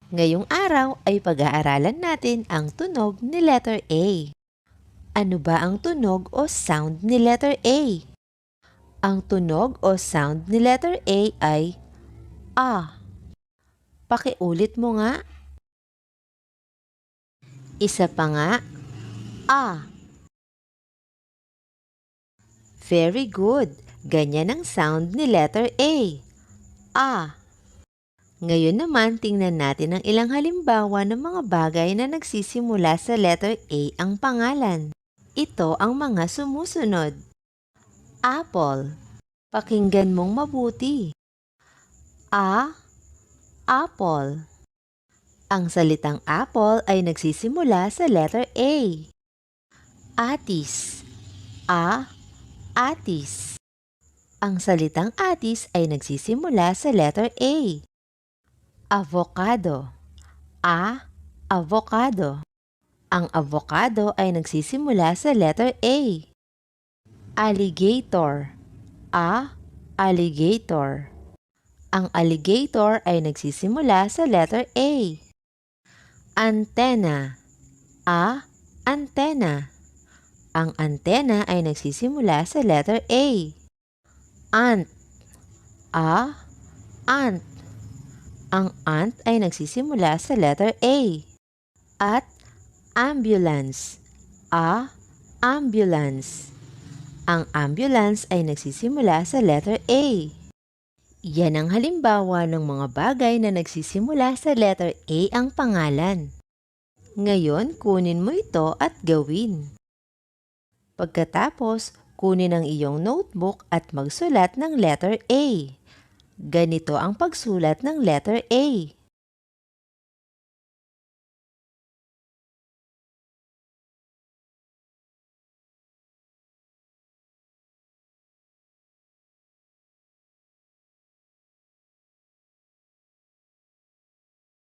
Ngayong araw ay pag-aaralan natin ang tunog ni letter A. Ano ba ang tunog o sound ni letter A? Ang tunog o sound ni letter A ay A. Pakiulit mo nga. Isa pa nga. A. Very good. Ganyan ang sound ni letter A. A. Ngayon naman, tingnan natin ang ilang halimbawa ng mga bagay na nagsisimula sa letter A ang pangalan. Ito ang mga sumusunod. Apple. Pakinggan mong mabuti. Apple. Ang salitang apple ay nagsisimula sa letter A. Atis. Atis. Ang salitang atis ay nagsisimula sa letter A. Avocado. Avocado. Ang avocado ay nagsisimula sa letter A. Alligator. Alligator. Ang alligator ay nagsisimula sa letter A. Antenna. Antenna. Ang antena ay nagsisimula sa letter A. Ant. Ant. Ang ant ay nagsisimula sa letter A. At ambulance. Ambulance. Ang ambulance ay nagsisimula sa letter A. Yan ang halimbawa ng mga bagay na nagsisimula sa letter A ang pangalan. Ngayon, kunin mo ito at gawin. Pagkatapos, kunin ang iyong notebook at magsulat ng letter A. Ganito ang pagsulat ng letter A.